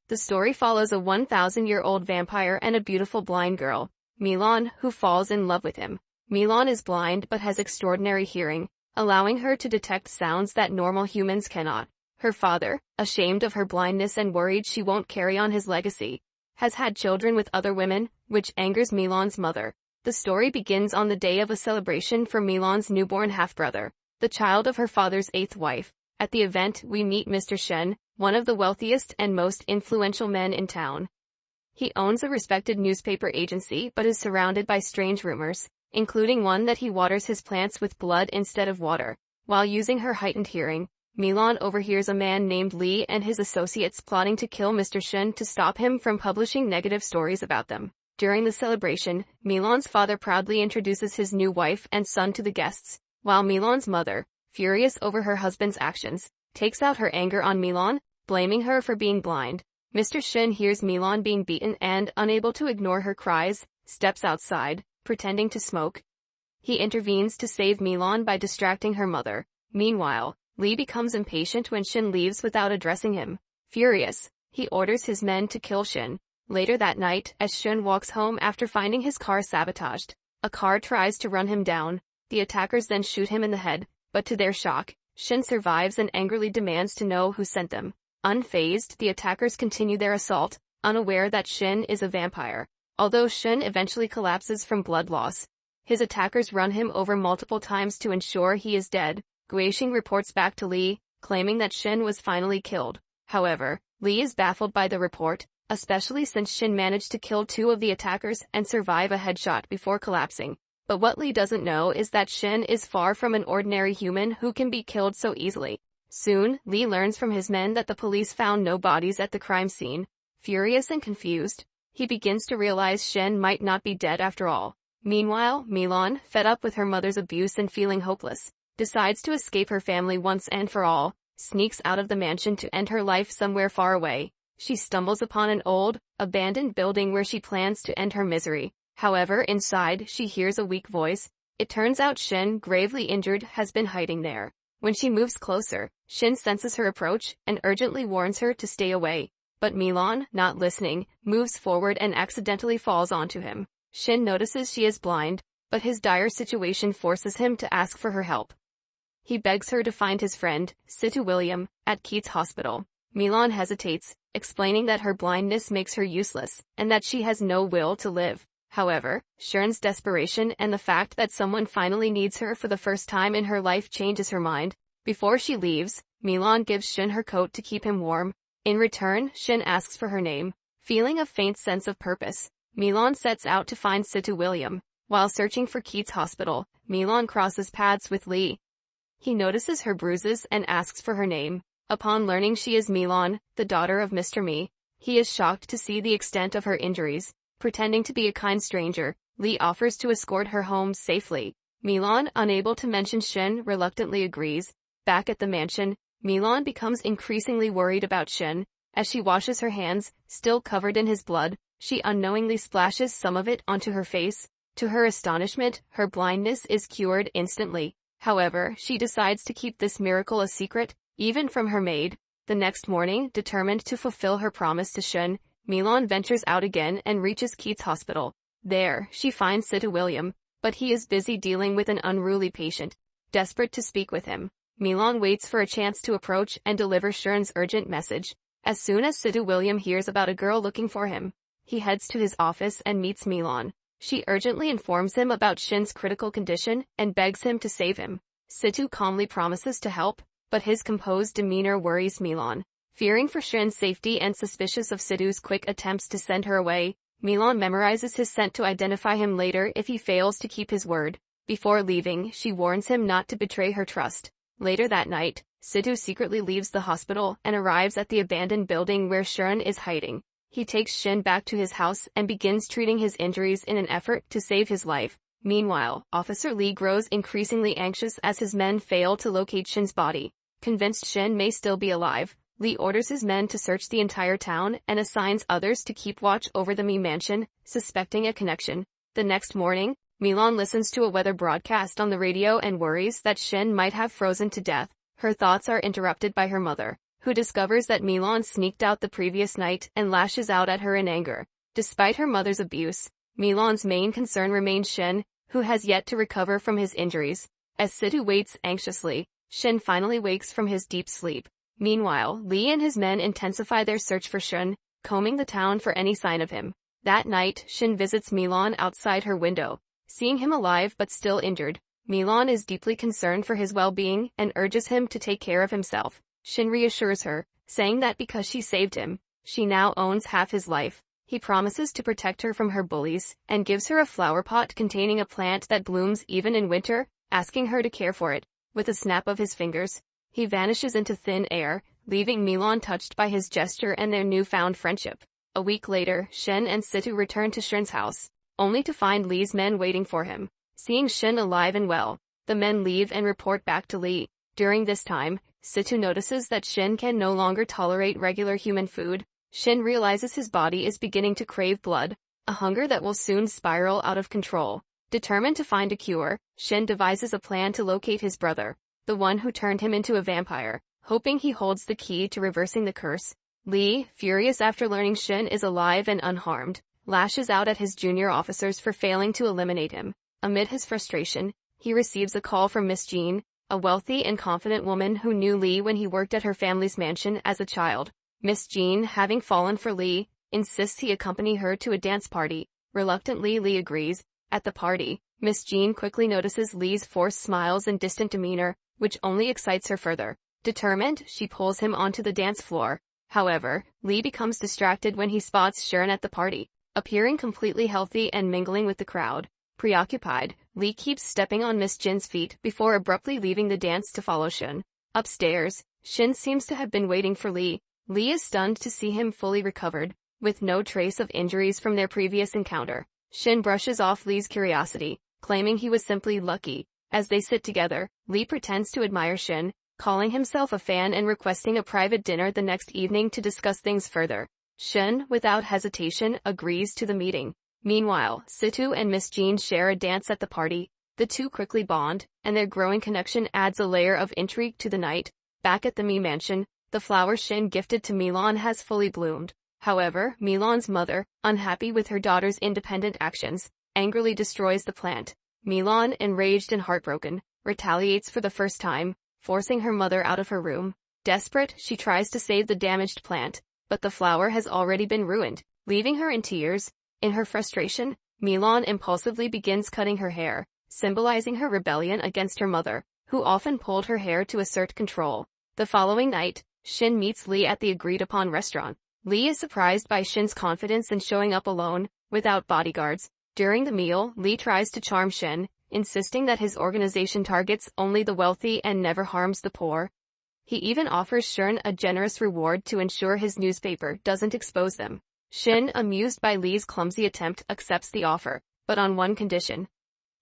The story follows a 1,000-year-old vampire and a beautiful blind girl, Milan, who falls in love with him. Milan is blind but has extraordinary hearing, allowing her to detect sounds that normal humans cannot. Her father, ashamed of her blindness and worried she won't carry on his legacy, has had children with other women, which angers Milan's mother. The story begins on the day of a celebration for Milan's newborn half-brother, the child of her father's eighth wife. At the event, we meet Mr. Shen, one of the wealthiest and most influential men in town. He owns a respected newspaper agency but is surrounded by strange rumors, including one that he waters his plants with blood instead of water. While using her heightened hearing, Milan overhears a man named Li and his associates plotting to kill Mr. Shen to stop him from publishing negative stories about them. During the celebration, Milan's father proudly introduces his new wife and son to the guests, while Milan's mother, furious over her husband's actions, takes out her anger on Milan, blaming her for being blind. Mr. Shen hears Milan being beaten and, unable to ignore her cries, steps outside, pretending to smoke. He intervenes to save Milan by distracting her mother. Meanwhile, Li becomes impatient when Shen leaves without addressing him. Furious, he orders his men to kill Shen. Later that night, as Shen walks home after finding his car sabotaged, a car tries to run him down. The attackers then shoot him in the head, but to their shock, Shen survives and angrily demands to know who sent them. Unfazed, the attackers continue their assault, unaware that Shen is a vampire. Although Shen eventually collapses from blood loss, his attackers run him over multiple times to ensure he is dead. Guixing reports back to Li, claiming that Shen was finally killed. However, Li is baffled by the report, especially since Shen managed to kill two of the attackers and survive a headshot before collapsing. But what Li doesn't know is that Shen is far from an ordinary human who can be killed so easily. Soon, Li learns from his men that the police found no bodies at the crime scene. Furious and confused, he begins to realize Shen might not be dead after all. Meanwhile, Milan, fed up with her mother's abuse and feeling hopeless, decides to escape her family once and for all, sneaks out of the mansion to end her life somewhere far away. She stumbles upon an old, abandoned building where she plans to end her misery. However, inside, she hears a weak voice. It turns out Shen, gravely injured, has been hiding there. When she moves closer, Shen senses her approach and urgently warns her to stay away. But Milan, not listening, moves forward and accidentally falls onto him. Shen notices she is blind, but his dire situation forces him to ask for her help. He begs her to find his friend, Situ William, at Keats Hospital. Milan hesitates, explaining that her blindness makes her useless, and that she has no will to live. However, Shen's desperation and the fact that someone finally needs her for the first time in her life changes her mind. Before she leaves, Milan gives Shen her coat to keep him warm. In return, Shen asks for her name. Feeling a faint sense of purpose, Milan sets out to find Situ William. While searching for Keats Hospital, Milan crosses paths with Li. He notices her bruises and asks for her name. Upon learning she is Milan, the daughter of Mr. Mi, he is shocked to see the extent of her injuries. Pretending to be a kind stranger, Li offers to escort her home safely. Milan, unable to mention Shen, reluctantly agrees. Back at the mansion, Milan becomes increasingly worried about Shen. As she washes her hands, still covered in his blood, she unknowingly splashes some of it onto her face. To her astonishment, her blindness is cured instantly. However, she decides to keep this miracle a secret, even from her maid. The next morning, determined to fulfill her promise to Shen, Milan ventures out again and reaches Keats Hospital. There, she finds Situ William, but he is busy dealing with an unruly patient. Desperate to speak with him, Milan waits for a chance to approach and deliver Shen's urgent message. As soon as Situ William hears about a girl looking for him, he heads to his office and meets Milan. She urgently informs him about Shen's critical condition and begs him to save him. Situ calmly promises to help, but his composed demeanor worries Milan. Fearing for Shen's safety and suspicious of Situ's quick attempts to send her away, Milan memorizes his scent to identify him later if he fails to keep his word. Before leaving, she warns him not to betray her trust. Later that night, Situ secretly leaves the hospital and arrives at the abandoned building where Shen is hiding. He takes Shen back to his house and begins treating his injuries in an effort to save his life. Meanwhile, Officer Li grows increasingly anxious as his men fail to locate Shen's body. Convinced Shen may still be alive, Li orders his men to search the entire town and assigns others to keep watch over the Mi mansion, suspecting a connection. The next morning, Milan listens to a weather broadcast on the radio and worries that Shen might have frozen to death. Her thoughts are interrupted by her mother, who discovers that Milan sneaked out the previous night and lashes out at her in anger. Despite her mother's abuse, Milan's main concern remains Shin, who has yet to recover from his injuries. As Situ waits anxiously, Shin finally wakes from his deep sleep. Meanwhile, Lee and his men intensify their search for Shin, combing the town for any sign of him. That night, Shin visits Milan outside her window. Seeing him alive but still injured, Milan is deeply concerned for his well-being and urges him to take care of himself. Shin reassures her, saying that because she saved him, she now owns half his life. He promises to protect her from her bullies, and gives her a flower pot containing a plant that blooms even in winter, asking her to care for it. With a snap of his fingers, he vanishes into thin air, leaving Milan touched by his gesture and their newfound friendship. A week later, Shin and Situ return to Shin's house, only to find Lee's men waiting for him. Seeing Shin alive and well, the men leave and report back to Lee. During this time, Situ notices that Shin can no longer tolerate regular human food. Shin realizes his body is beginning to crave blood, a hunger that will soon spiral out of control. Determined to find a cure, Shin devises a plan to locate his brother, the one who turned him into a vampire, hoping he holds the key to reversing the curse. Lee, furious after learning Shin is alive and unharmed, lashes out at his junior officers for failing to eliminate him. Amid his frustration, he receives a call from Miss Jean, a wealthy and confident woman who knew Lee when he worked at her family's mansion as a child. Miss Jean, having fallen for Lee, insists he accompany her to a dance party. Reluctantly, Lee agrees. At the party, Miss Jean quickly notices Lee's forced smiles and distant demeanor, which only excites her further. Determined, she pulls him onto the dance floor. However, Lee becomes distracted when he spots Sharon at the party, appearing completely healthy and mingling with the crowd. Preoccupied, Lee keeps stepping on Miss Jin's feet before abruptly leaving the dance to follow Shin. Upstairs, Shin seems to have been waiting for Lee. Lee is stunned to see him fully recovered, with no trace of injuries from their previous encounter. Shin brushes off Lee's curiosity, claiming he was simply lucky. As they sit together, Lee pretends to admire Shin, calling himself a fan and requesting a private dinner the next evening to discuss things further. Shin, without hesitation, agrees to the meeting. Meanwhile, Situ and Miss Jean share a dance at the party. The two quickly bond, and their growing connection adds a layer of intrigue to the night. Back at the Mi mansion, the flower Shin gifted to Milan has fully bloomed. However, Milan's mother, unhappy with her daughter's independent actions, angrily destroys the plant. Milan, enraged and heartbroken, retaliates for the first time, forcing her mother out of her room. Desperate, she tries to save the damaged plant, but the flower has already been ruined, leaving her in tears. In her frustration, Milan impulsively begins cutting her hair, symbolizing her rebellion against her mother, who often pulled her hair to assert control. The following night, Shin meets Lee at the agreed-upon restaurant. Lee is surprised by Shin's confidence in showing up alone, without bodyguards. During the meal, Lee tries to charm Shin, insisting that his organization targets only the wealthy and never harms the poor. He even offers Shin a generous reward to ensure his newspaper doesn't expose them. Shin, amused by Lee's clumsy attempt, accepts the offer, but on one condition.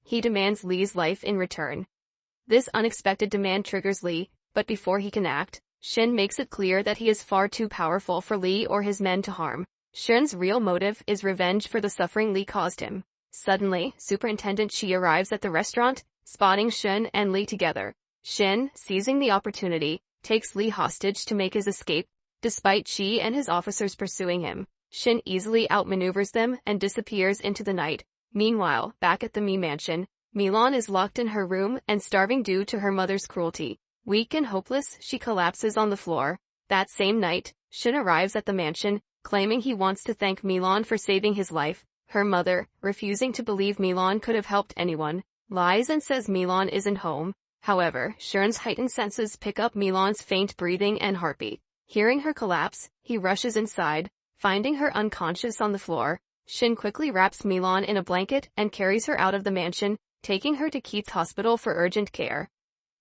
He demands Lee's life in return. This unexpected demand triggers Lee, but before he can act, Shin makes it clear that he is far too powerful for Lee or his men to harm. Shin's real motive is revenge for the suffering Lee caused him. Suddenly, Superintendent Shi arrives at the restaurant, spotting Shin and Lee together. Shin, seizing the opportunity, takes Lee hostage to make his escape. Despite Shi and his officers pursuing him, Shin easily outmaneuvers them and disappears into the night. Meanwhile, back at the Mi mansion, Milan is locked in her room and starving due to her mother's cruelty. Weak and hopeless, she collapses on the floor. That same night, Shin arrives at the mansion, claiming he wants to thank Milan for saving his life. Her mother, refusing to believe Milan could have helped anyone, lies and says Milan isn't home. However, Shin's heightened senses pick up Milan's faint breathing and heartbeat. Hearing her collapse, he rushes inside. Finding her unconscious on the floor, Shin quickly wraps Milan in a blanket and carries her out of the mansion, taking her to Keith's hospital for urgent care.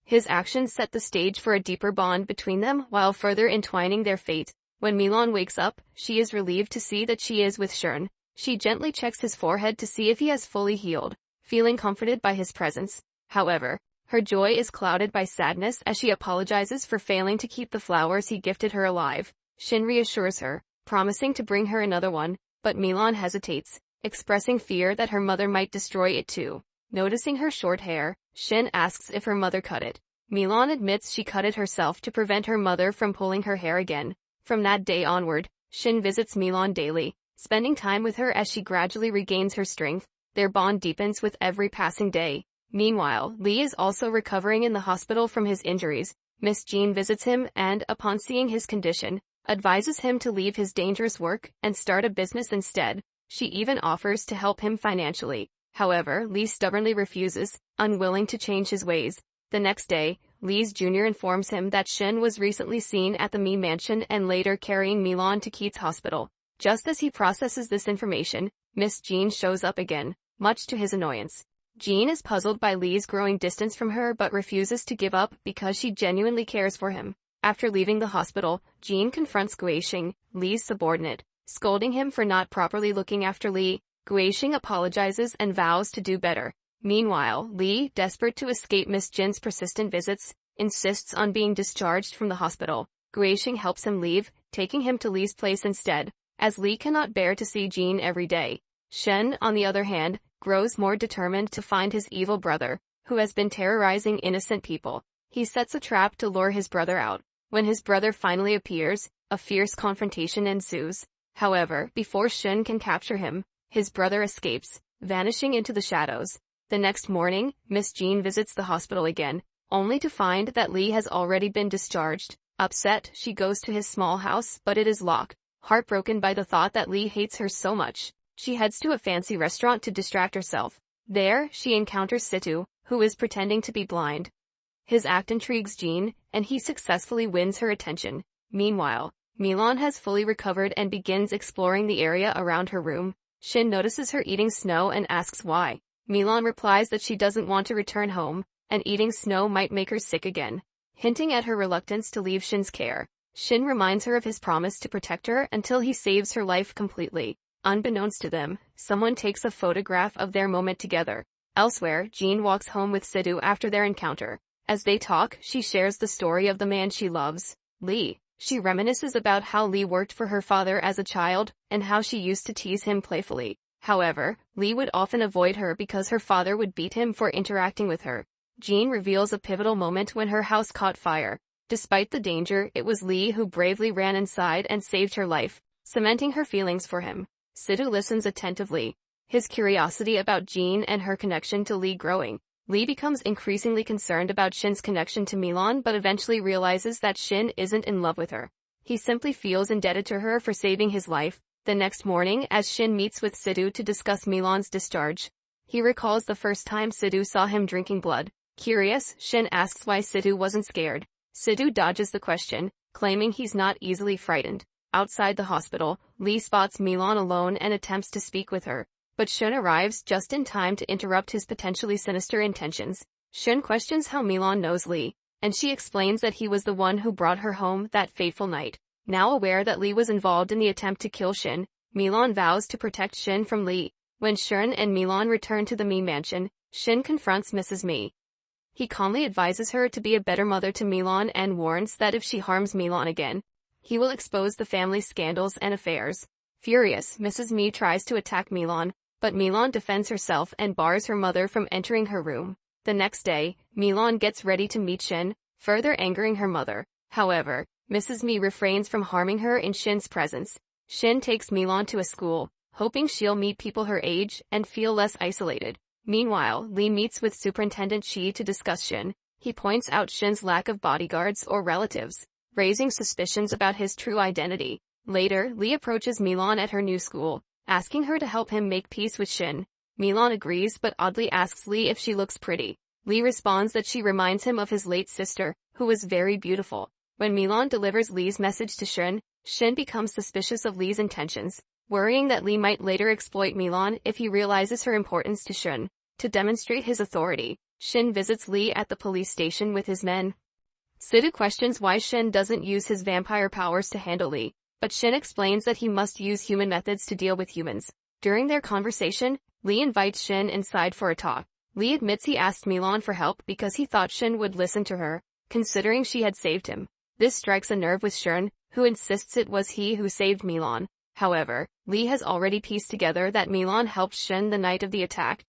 His actions set the stage for a deeper bond between them while further entwining their fate. When Milan wakes up, she is relieved to see that she is with Shin. She gently checks his forehead to see if he has fully healed, feeling comforted by his presence. However, her joy is clouded by sadness as she apologizes for failing to keep the flowers he gifted her alive. Shin reassures her, promising to bring her another one, but Milan hesitates, expressing fear that her mother might destroy it too. Noticing her short hair, Shin asks if her mother cut it. Milan admits she cut it herself to prevent her mother from pulling her hair again. From that day onward, Shin visits Milan daily, spending time with her as she gradually regains her strength. Their bond deepens with every passing day. Meanwhile, Lee is also recovering in the hospital from his injuries. Miss Jean visits him and, upon seeing his condition, advises him to leave his dangerous work and start a business instead. She even offers to help him financially. However, Lee stubbornly refuses, unwilling to change his ways. The next day, Lee's Jr. informs him that Shin was recently seen at the Mi mansion and later carrying Milan to Keith's hospital. Just as he processes this information, Miss Jean shows up again, much to his annoyance. Jean is puzzled by Lee's growing distance from her but refuses to give up because she genuinely cares for him. After leaving the hospital, Jean confronts Guixing, Lee's subordinate, scolding him for not properly looking after Lee. Guixing apologizes and vows to do better. Meanwhile, Lee, desperate to escape Miss Jin's persistent visits, insists on being discharged from the hospital. Guixing helps him leave, taking him to Lee's place instead, as Lee cannot bear to see Jean every day. Shen, on the other hand, grows more determined to find his evil brother, who has been terrorizing innocent people. He sets a trap to lure his brother out. When his brother finally appears, a fierce confrontation ensues. However, before Shen can capture him, his brother escapes, vanishing into the shadows. The next morning, Miss Jean visits the hospital again, only to find that Lee has already been discharged. Upset, she goes to his small house, but it is locked. Heartbroken by the thought that Lee hates her so much, she heads to a fancy restaurant to distract herself. There, she encounters Situ, who is pretending to be blind. His act intrigues Jean, and he successfully wins her attention. Meanwhile, Milan has fully recovered and begins exploring the area around her room. Shin notices her eating snow and asks why. Milan replies that she doesn't want to return home, and eating snow might make her sick again. Hinting at her reluctance to leave Shin's care, Shin reminds her of his promise to protect her until he saves her life completely. Unbeknownst to them, someone takes a photograph of their moment together. Elsewhere, Jean walks home with Sidhu after their encounter. As they talk, she shares the story of the man she loves, Lee. She reminisces about how Lee worked for her father as a child, and how she used to tease him playfully. However, Lee would often avoid her because her father would beat him for interacting with her. Jean reveals a pivotal moment when her house caught fire. Despite the danger, it was Lee who bravely ran inside and saved her life, cementing her feelings for him. Sidhu listens attentively, his curiosity about Jean and her connection to Lee growing. Lee becomes increasingly concerned about Shin's connection to Milan but eventually realizes that Shin isn't in love with her. He simply feels indebted to her for saving his life. The next morning, as Shin meets with Sidhu to discuss Milan's discharge, he recalls the first time Sidhu saw him drinking blood. Curious, Shin asks why Sidhu wasn't scared. Sidhu dodges the question, claiming he's not easily frightened. Outside the hospital, Lee spots Milan alone and attempts to speak with her, but Shin arrives just in time to interrupt his potentially sinister intentions. Shin questions how Milan knows Lee, and she explains that he was the one who brought her home that fateful night. Now aware that Lee was involved in the attempt to kill Shin, Milan vows to protect Shin from Lee. When Shin and Milan return to the Mi mansion, Shin confronts Mrs. Mi. He calmly advises her to be a better mother to Milan and warns that if she harms Milan again, he will expose the family's scandals and affairs. Furious, Mrs. Mi tries to attack Milan, but Milan defends herself and bars her mother from entering her room. The next day, Milan gets ready to meet Shin, further angering her mother. However, Mrs. Mi refrains from harming her in Shin's presence. Shin takes Milan to a school, hoping she'll meet people her age and feel less isolated. Meanwhile, Lee meets with Superintendent Shi to discuss Shin. He points out Shin's lack of bodyguards or relatives, raising suspicions about his true identity. Later, Lee approaches Milan at her new school, asking her to help him make peace with Shin. Milan agrees but oddly asks Lee if she looks pretty. Lee responds that she reminds him of his late sister, who was very beautiful. When Milan delivers Lee's message to Shin, Shin becomes suspicious of Lee's intentions, worrying that Lee might later exploit Milan if he realizes her importance to Shin. To demonstrate his authority, Shin visits Lee at the police station with his men. Sidhu questions why Shin doesn't use his vampire powers to handle Lee, but Shin explains that he must use human methods to deal with humans. During their conversation, Lee invites Shin inside for a talk. Lee admits he asked Milan for help because he thought Shin would listen to her, considering she had saved him. This strikes a nerve with Shin, who insists it was he who saved Milan. However, Lee has already pieced together that Milan helped Shin the night of the attack.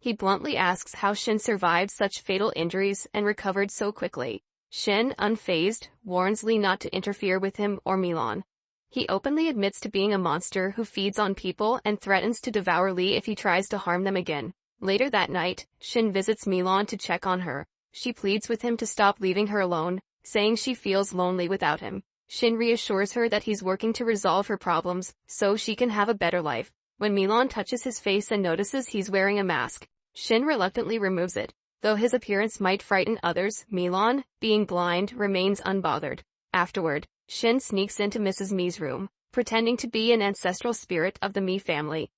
He bluntly asks how Shin survived such fatal injuries and recovered so quickly. Shin, unfazed, warns Lee not to interfere with him or Milan. He openly admits to being a monster who feeds on people and threatens to devour Lee if he tries to harm them again. Later that night, Shin visits Milan to check on her. She pleads with him to stop leaving her alone, saying she feels lonely without him. Shin reassures her that he's working to resolve her problems, so she can have a better life. When Milan touches his face and notices he's wearing a mask, Shin reluctantly removes it. Though his appearance might frighten others, Milan, being blind, remains unbothered. Afterward, Shin sneaks into Mrs. Mi's room, pretending to be an ancestral spirit of the Mi family.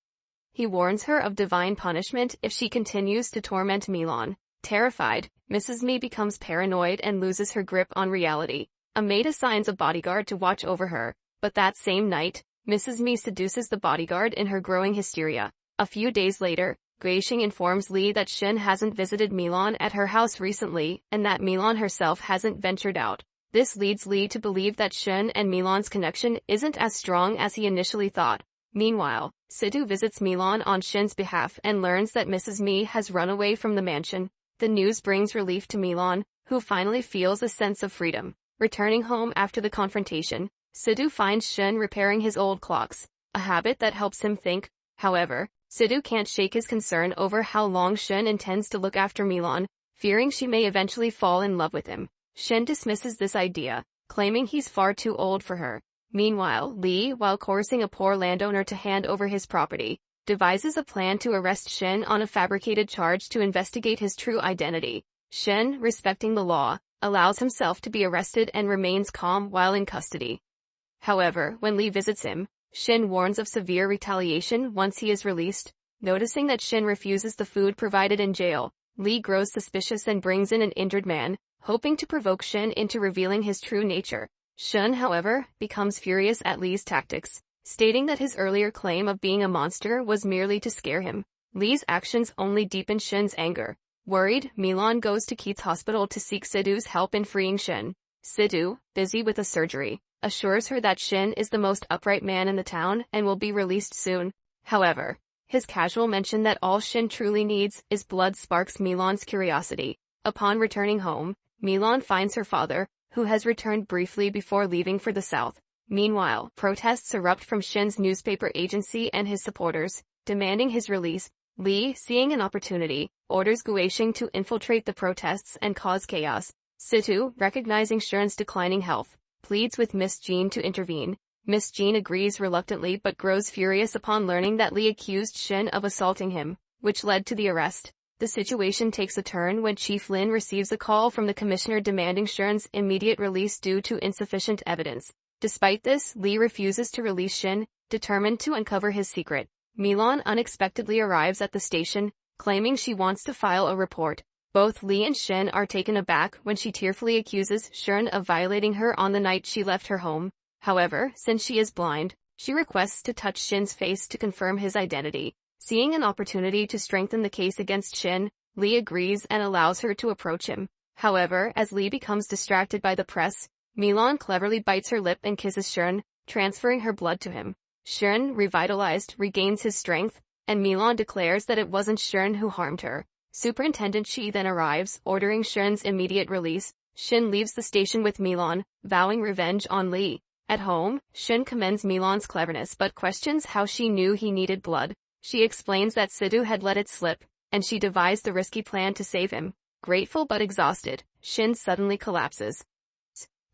He warns her of divine punishment if she continues to torment Milan. Terrified, Mrs. Mi becomes paranoid and loses her grip on reality. A maid assigns a bodyguard to watch over her, but that same night, Mrs. Mi seduces the bodyguard in her growing hysteria. A few days later, Guixing informs Lee that Shin hasn't visited Milan at her house recently, and that Milan herself hasn't ventured out. This leads Lee to believe that Shin and Milan's connection isn't as strong as he initially thought. Meanwhile, Sidhu visits Milan on Shin's behalf and learns that Mrs. Mi has run away from the mansion. The news brings relief to Milan, who finally feels a sense of freedom. Returning home after the confrontation, Sidhu finds Shin repairing his old clocks, a habit that helps him think. However, Sidhu can't shake his concern over how long Shin intends to look after Milan, fearing she may eventually fall in love with him. Shin dismisses this idea, claiming he's far too old for her. Meanwhile, Lee, while coercing a poor landowner to hand over his property, devises a plan to arrest Shin on a fabricated charge to investigate his true identity. Shin, respecting the law, allows himself to be arrested and remains calm while in custody. However, when Lee visits him, Shin warns of severe retaliation once he is released. Noticing that Shin refuses the food provided in jail, Lee grows suspicious and brings in an injured man, hoping to provoke Shin into revealing his true nature. Shin, however, becomes furious at Lee's tactics, stating that his earlier claim of being a monster was merely to scare him. Lee's actions only deepen Shin's anger. Worried, Milan goes to Keith's hospital to seek Sidhu's help in freeing Shin. Sidhu, busy with a surgery, assures her that Shin is the most upright man in the town and will be released soon. However, his casual mention that all Shin truly needs is blood sparks Milan's curiosity. Upon returning home, Milan finds her father, who has returned briefly before leaving for the south. Meanwhile, protests erupt from Shin's newspaper agency and his supporters, demanding his release. Lee, seeing an opportunity, orders Guixing to infiltrate the protests and cause chaos. Sidhu, recognizing Shin's declining health, pleads with Miss Jean to intervene. Miss Jean agrees reluctantly but grows furious upon learning that Lee accused Shin of assaulting him, which led to the arrest. The situation takes a turn when Chief Lin receives a call from the commissioner demanding Shin's immediate release due to insufficient evidence. Despite this, Lee refuses to release Shin, determined to uncover his secret. Milan unexpectedly arrives at the station, claiming she wants to file a report. Both Lee and Shin are taken aback when she tearfully accuses Shin of violating her on the night she left her home. However, since she is blind, she requests to touch Shin's face to confirm his identity. Seeing an opportunity to strengthen the case against Shin, Lee agrees and allows her to approach him. However, as Lee becomes distracted by the press, Milan cleverly bites her lip and kisses Shin, transferring her blood to him. Shin, revitalized, regains his strength, and Milan declares that it wasn't Shin who harmed her. Superintendent Shi then arrives, ordering Shin's immediate release. Shin leaves the station with Milan, vowing revenge on Lee. At home, Shin commends Milan's cleverness but questions how she knew he needed blood. She explains that Sidhu had let it slip, and she devised the risky plan to save him. Grateful but exhausted, Shin suddenly collapses.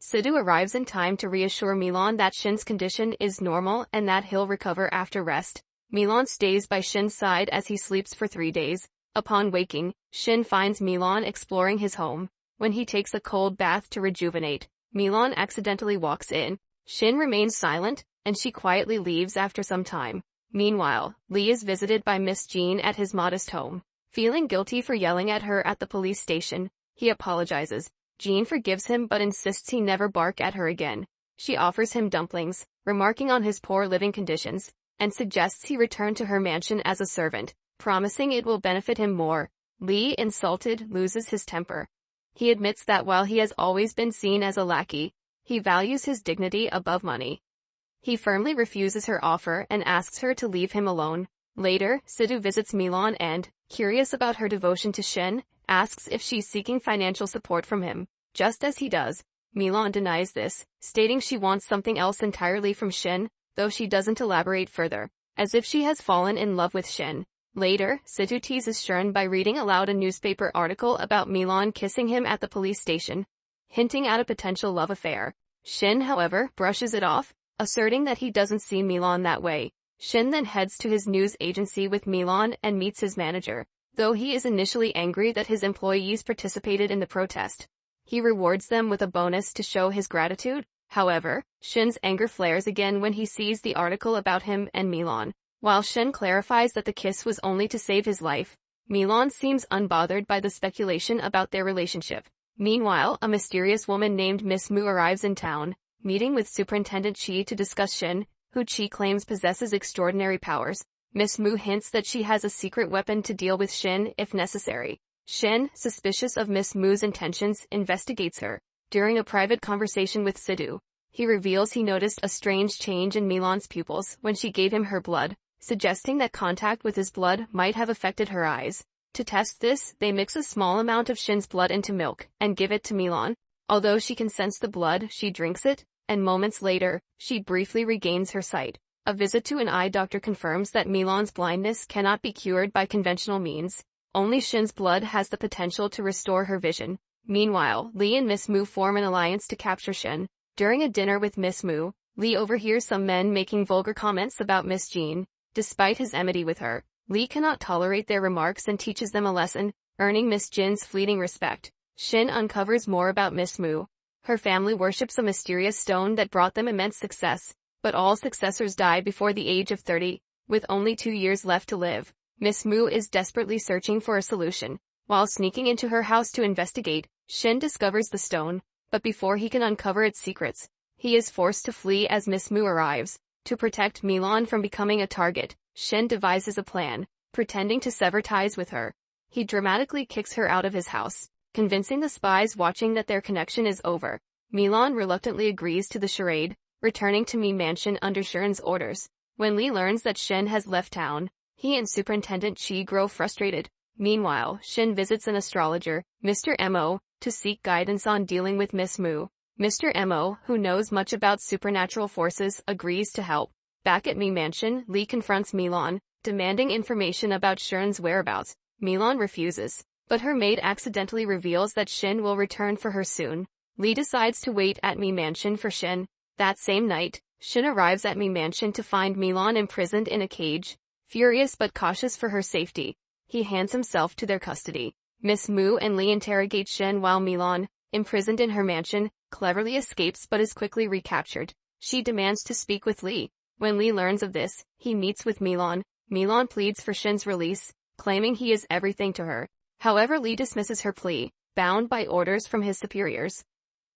Sidhu arrives in time to reassure Milan that Shin's condition is normal and that he'll recover after rest. Milan stays by Shin's side as he sleeps for 3 days. Upon waking, Shin finds Milan exploring his home. When he takes a cold bath to rejuvenate, Milan accidentally walks in. Shin remains silent, and she quietly leaves after some time. Meanwhile, Lee is visited by Miss Jean at his modest home. Feeling guilty for yelling at her at the police station, he apologizes. Jean forgives him but insists he never bark at her again. She offers him dumplings, remarking on his poor living conditions, and suggests he return to her mansion as a servant, promising it will benefit him more. Lee, insulted, loses his temper. He admits that while he has always been seen as a lackey, he values his dignity above money. He firmly refuses her offer and asks her to leave him alone. Later, Sidhu visits Milan and, Curious about her devotion to Shin, asks if she's seeking financial support from him. Just as he does, Milan denies this, stating she wants something else entirely from Shin, though she doesn't elaborate further, as if she has fallen in love with Shin. Later, Situ teases Shern by reading aloud a newspaper article about Milan kissing him at the police station, hinting at a potential love affair. Shin, however, brushes it off, asserting that he doesn't see Milan that way. Shin then heads to his news agency with Milan and meets his manager. Though he is initially angry that his employees participated in the protest, he rewards them with a bonus to show his gratitude. However, Shin's anger flares again when he sees the article about him and Milan. While Shin clarifies that the kiss was only to save his life, Milan seems unbothered by the speculation about their relationship. Meanwhile, a mysterious woman named Miss Mu arrives in town, meeting with Superintendent Chi to discuss Shin, who Chi claims possesses extraordinary powers. Miss Mu hints that she has a secret weapon to deal with Shin if necessary. Shin, suspicious of Miss Mu's intentions, investigates her. During a private conversation with Sidhu, he reveals he noticed a strange change in Milan's pupils when she gave him her blood, suggesting that contact with his blood might have affected her eyes. To test this, they mix a small amount of Shin's blood into milk and give it to Milan. Although she can sense the blood, she drinks it, and moments later, she briefly regains her sight. A visit to an eye doctor confirms that Milan's blindness cannot be cured by conventional means. Only Shin's blood has the potential to restore her vision. Meanwhile, Lee and Miss Mu form an alliance to capture Shin. During a dinner with Miss Mu, Lee overhears some men making vulgar comments about Miss Jean. Despite his enmity with her, Lee cannot tolerate their remarks and teaches them a lesson, earning Miss Jin's fleeting respect. Shin uncovers more about Miss Mu. Her family worships a mysterious stone that brought them immense success, but all successors die before the age of 30, with only 2 years left to live. Miss Mu is desperately searching for a solution. While sneaking into her house to investigate, Shin discovers the stone, but before he can uncover its secrets, he is forced to flee as Miss Mu arrives. To protect Milan from becoming a target, Shin devises a plan, pretending to sever ties with her. He dramatically kicks her out of his house, convincing the spies watching that their connection is over. Milan reluctantly agrees to the charade, returning to Mi Mansion under Shern's orders. When Lee learns that Shin has left town, he and Superintendent Chi grow frustrated. Meanwhile, Shin visits an astrologer, Mr. Mo, to seek guidance on dealing with Miss Mu. Mr. Mo, who knows much about supernatural forces, agrees to help. Back at Mi Mansion, Lee confronts Milan, demanding information about Shern's whereabouts. Milan refuses, but her maid accidentally reveals that Shin will return for her soon. Lee decides to wait at Mi Mansion for Shin. That same night, Shin arrives at Mi Mansion to find Milan imprisoned in a cage. Furious but cautious for her safety, he hands himself to their custody. Miss Mu and Lee interrogate Shin while Milan, imprisoned in her mansion, cleverly escapes but is quickly recaptured. She demands to speak with Lee. When Lee learns of this, he meets with Milan. Milan pleads for Shin's release, claiming he is everything to her. However, Lee dismisses her plea, bound by orders from his superiors.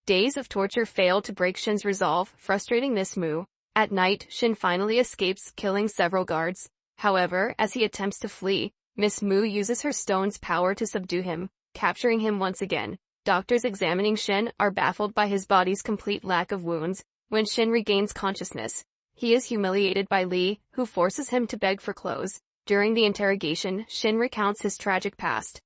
Days of torture fail to break Shin's resolve, frustrating Miss Mu. At night, Shin finally escapes, killing several guards. However, as he attempts to flee, Miss Mu uses her stone's power to subdue him, capturing him once again. Doctors examining Shin are baffled by his body's complete lack of wounds. When Shin regains consciousness, he is humiliated by Lee, who forces him to beg for clothes. During the interrogation, Shin recounts his tragic past.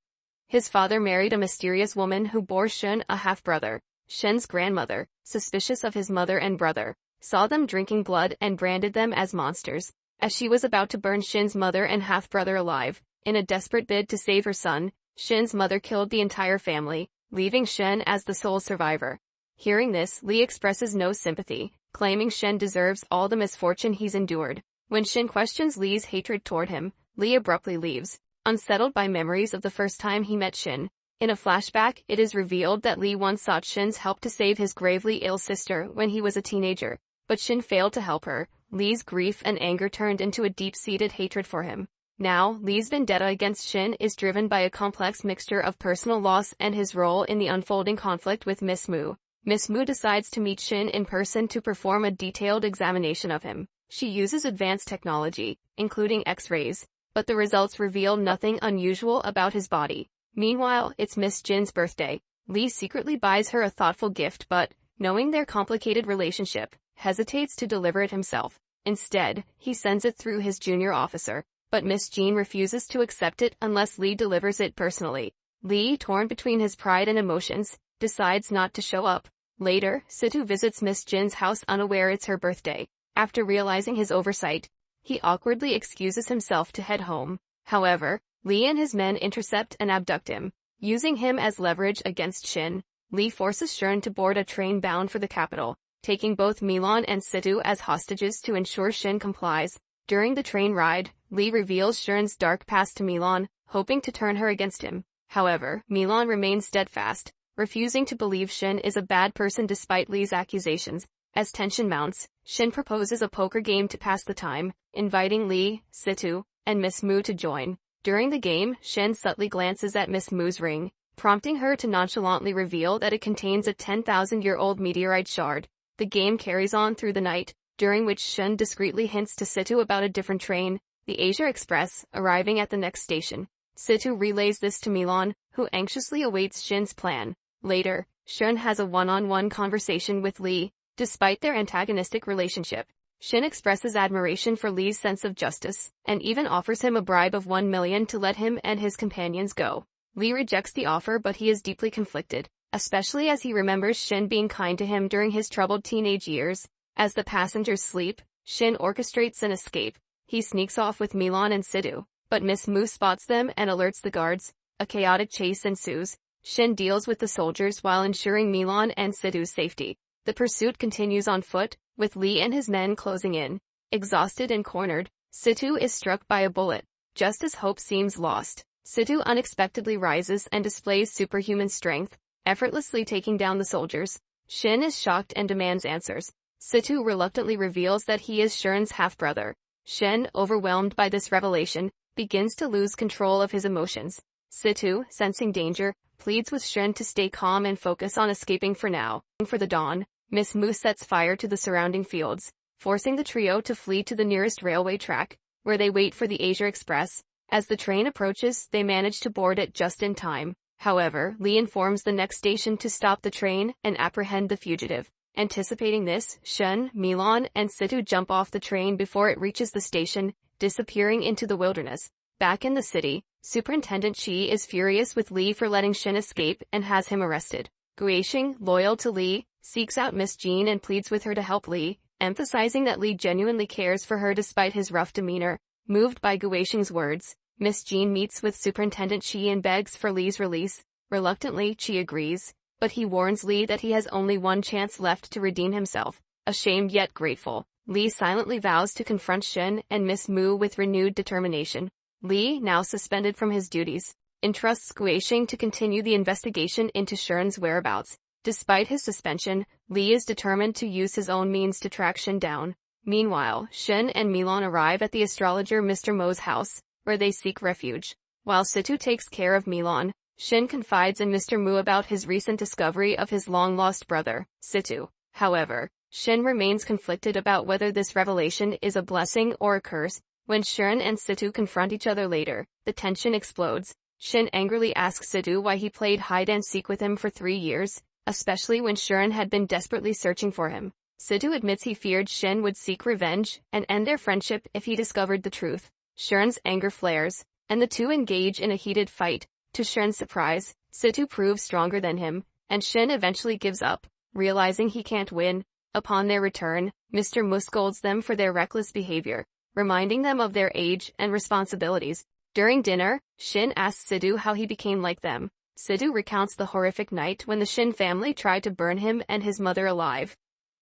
His father married a mysterious woman who bore Shin a half-brother. Shin's grandmother, suspicious of his mother and brother, saw them drinking blood and branded them as monsters. As she was about to burn Shin's mother and half-brother alive, in a desperate bid to save her son, Shin's mother killed the entire family, leaving Shin as the sole survivor. Hearing this, Lee expresses no sympathy, claiming Shin deserves all the misfortune he's endured. When Shin questions Lee's hatred toward him, Lee abruptly leaves, unsettled by memories of the first time he met Shin. In a flashback, it is revealed that Lee once sought Shin's help to save his gravely ill sister when he was a teenager, but Shin failed to help her. Lee's grief and anger turned into a deep-seated hatred for him. Now, Lee's vendetta against Shin is driven by a complex mixture of personal loss and his role in the unfolding conflict with Miss Mu. Miss Mu decides to meet Shin in person to perform a detailed examination of him. She uses advanced technology, including X-rays, but the results reveal nothing unusual about his body. Meanwhile, it's Miss Jin's birthday. Lee secretly buys her a thoughtful gift but, knowing their complicated relationship, hesitates to deliver it himself. Instead, he sends it through his junior officer. but Miss Jean refuses to accept it unless Lee delivers it personally. Lee, torn between his pride and emotions, decides not to show up. Later, Situ visits Miss Jin's house unaware it's her birthday. After realizing his oversight, he awkwardly excuses himself to head home. However, Lee and his men intercept and abduct him. Using him as leverage against Shin, Lee forces Shern to board a train bound for the capital, taking both Milan and Situ as hostages to ensure Shin complies. During the train ride, Lee reveals Shern's dark past to Milan, hoping to turn her against him. However, Milan remains steadfast, refusing to believe Shin is a bad person despite Lee's accusations. As tension mounts, Shin proposes a poker game to pass the time, inviting Lee, Situ, and Miss Mu to join. During the game, Shin subtly glances at Miss Mu's ring, prompting her to nonchalantly reveal that it contains a 10,000-year-old meteorite shard. The game carries on through the night, during which Shin discreetly hints to Situ about a different train, the Asia Express, arriving at the next station. Situ relays this to Milan, who anxiously awaits Shin's plan. Later, Shin has a one-on-one conversation with Lee. Despite their antagonistic relationship, Shin expresses admiration for Lee's sense of justice, and even offers him a bribe of 1 million to let him and his companions go. Lee rejects the offer, but he is deeply conflicted, especially as he remembers Shin being kind to him during his troubled teenage years. As the passengers sleep, Shin orchestrates an escape. He sneaks off with Milan and Situ, but Miss Mu spots them and alerts the guards. A chaotic chase ensues. Shin deals with the soldiers while ensuring Milan and Situ's safety. The pursuit continues on foot, with Lee and his men closing in. Exhausted and cornered, Situ is struck by a bullet. Just as hope seems lost, Situ unexpectedly rises and displays superhuman strength, effortlessly taking down the soldiers. Shin is shocked and demands answers. Situ reluctantly reveals that he is Shern's half-brother. Shin, overwhelmed by this revelation, begins to lose control of his emotions. Situ, sensing danger, pleads with Shin to stay calm and focus on escaping for now. For the dawn, Miss Mu sets fire to the surrounding fields, forcing the trio to flee to the nearest railway track, where they wait for the Asia Express. As the train approaches, they manage to board it just in time. However, Lee informs the next station to stop the train and apprehend the fugitive. Anticipating this, Shin, Milan, and Situ jump off the train before it reaches the station, disappearing into the wilderness. Back in the city, Superintendent Shi is furious with Lee for letting Shin escape and has him arrested. Guixing, loyal to Lee, seeks out Miss Jean and pleads with her to help Lee, emphasizing that Lee genuinely cares for her despite his rough demeanor. Moved by Guixing's words, Miss Jean meets with Superintendent Shi and begs for Lee's release. Reluctantly, Shi agrees, but he warns Lee that he has only one chance left to redeem himself. Ashamed yet grateful, Lee silently vows to confront Shin and Miss Mu with renewed determination. Lee, now suspended from his duties, entrusts Guixing to continue the investigation into Shern's whereabouts. Despite his suspension, Lee is determined to use his own means to track Shin down. Meanwhile, Shin and Milan arrive at the astrologer Mr. Mo's house, where they seek refuge. While Situ takes care of Milan, Shin confides in Mr. Mu about his recent discovery of his long-lost brother, Situ. However, Shin remains conflicted about whether this revelation is a blessing or a curse. When Shin and Situ confront each other later, the tension explodes. Shin angrily asks Situ why he played hide-and-seek with him for 3 years, especially when Shin had been desperately searching for him. Situ admits he feared Shin would seek revenge and end their friendship if he discovered the truth. Shin's anger flares, and the two engage in a heated fight. To Shin's surprise, Situ proves stronger than him, and Shin eventually gives up, realizing he can't win. Upon their return, Mr. Mu scolds them for their reckless behavior, reminding them of their age and responsibilities. During dinner, Shin asks Situ how he became like them. Situ recounts the horrific night when the Shin family tried to burn him and his mother alive.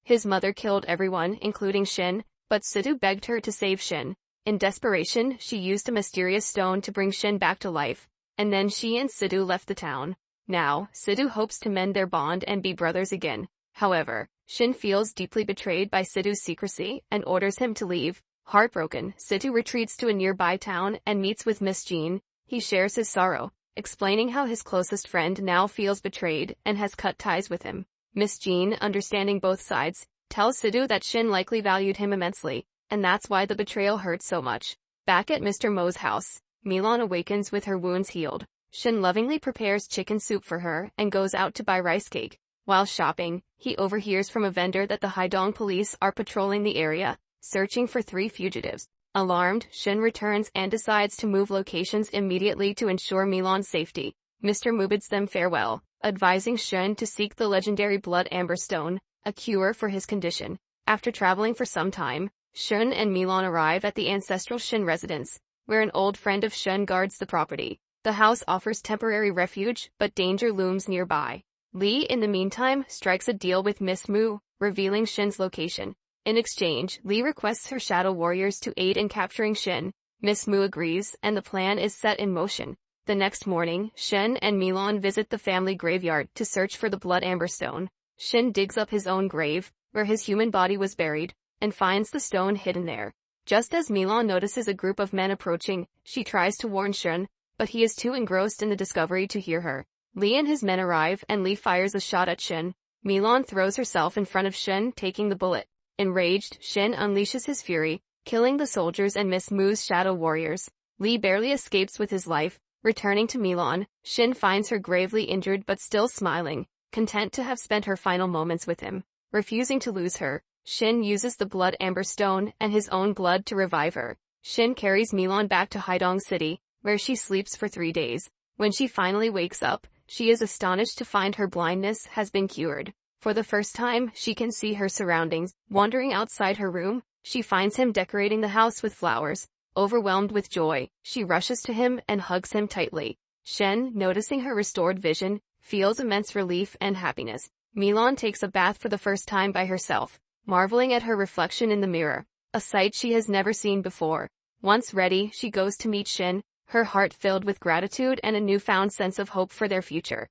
His mother killed everyone, including Shin, but Situ begged her to save Shin. In desperation, she used a mysterious stone to bring Shin back to life, and then she and Situ left the town. Now, Situ hopes to mend their bond and be brothers again. However, Shin feels deeply betrayed by Situ's secrecy and orders him to leave. Heartbroken, Situ retreats to a nearby town and meets with Miss Jean. He shares his sorrow, explaining how his closest friend now feels betrayed and has cut ties with him. Miss Jean, understanding both sides, tells Situ that Shin likely valued him immensely, and that's why the betrayal hurt so much. Back at Mr. Mo's house, Milan awakens with her wounds healed. Shin lovingly prepares chicken soup for her and goes out to buy rice cake. While shopping, he overhears from a vendor that the Haidong police are patrolling the area, searching for 3 fugitives. Alarmed, Shin returns and decides to move locations immediately to ensure Milan's safety. Mr. Mu bids them farewell, advising Shin to seek the legendary blood amber stone, a cure for his condition. After traveling for some time, Shin and Milan arrive at the ancestral Shin residence, where an old friend of Shin guards the property. The house offers temporary refuge, but danger looms nearby. Lee, in the meantime, strikes a deal with Miss Mu, revealing Shin's location. In exchange, Lee requests her shadow warriors to aid in capturing Shin. Miss Mu agrees, and the plan is set in motion. The next morning, Shin and Milan visit the family graveyard to search for the blood amber stone. Shin digs up his own grave, where his human body was buried, and finds the stone hidden there. Just as Milan notices a group of men approaching, she tries to warn Shin, but he is too engrossed in the discovery to hear her. Lee and his men arrive, and Lee fires a shot at Shin. Milan throws herself in front of Shin, taking the bullet. Enraged, Shin unleashes his fury, killing the soldiers and Miss Mu's shadow warriors. Lee barely escapes with his life. Returning to Milan, Shin finds her gravely injured but still smiling, content to have spent her final moments with him. Refusing to lose her, Shin uses the blood amber stone and his own blood to revive her. Shin carries Milan back to Haidong City, where she sleeps for 3 days. When she finally wakes up, she is astonished to find her blindness has been cured. For the first time, she can see her surroundings. Wandering outside her room, she finds him decorating the house with flowers. Overwhelmed with joy, she rushes to him and hugs him tightly. Shin, noticing her restored vision, feels immense relief and happiness. Milan takes a bath for the first time by herself, marveling at her reflection in the mirror, a sight she has never seen before. Once ready, she goes to meet Shin, her heart filled with gratitude and a newfound sense of hope for their future.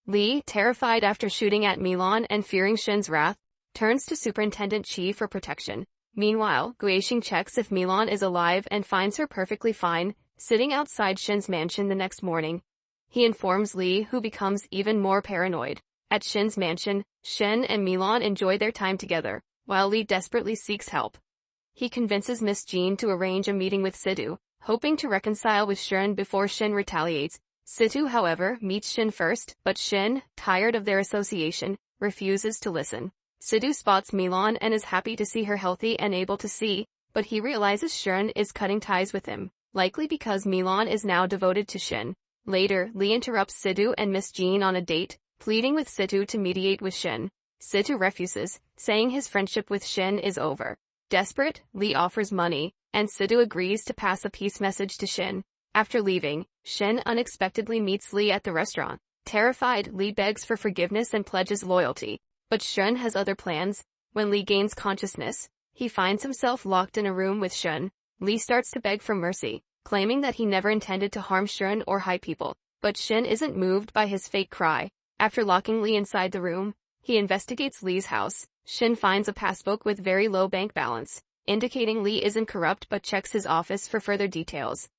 Lee, terrified after shooting at Milan and fearing Shin's wrath, turns to Superintendent Chi for protection. Meanwhile, Guixing checks if Milan is alive and finds her perfectly fine, sitting outside Shin's mansion the next morning. He informs Lee, who becomes even more paranoid. At Shin's mansion, Shin and Milan enjoy their time together, while Lee desperately seeks help. He convinces Miss Jean to arrange a meeting with Sidhu, hoping to reconcile with Shin before Shin retaliates. Sidhu, however, meets Shin first, but Shin, tired of their association, refuses to listen. Sidhu spots Milan and is happy to see her healthy and able to see, but he realizes Shin is cutting ties with him, likely because Milan is now devoted to Shin. Later, Lee interrupts Sidhu and Miss Jean on a date, pleading with Sidhu to mediate with Shin. Sidhu refuses, saying his friendship with Shin is over. Desperate, Lee offers money, and Sidhu agrees to pass a peace message to Shin. After leaving, Shin unexpectedly meets Lee at the restaurant. Terrified, Lee begs for forgiveness and pledges loyalty. But Shin has other plans. When Lee gains consciousness, he finds himself locked in a room with Shin. Lee starts to beg for mercy, claiming that he never intended to harm Shin or high people. But Shin isn't moved by his fake cry. After locking Lee inside the room, he investigates Lee's house. Shin finds a passbook with very low bank balance, indicating Lee isn't corrupt, but checks his office for further details.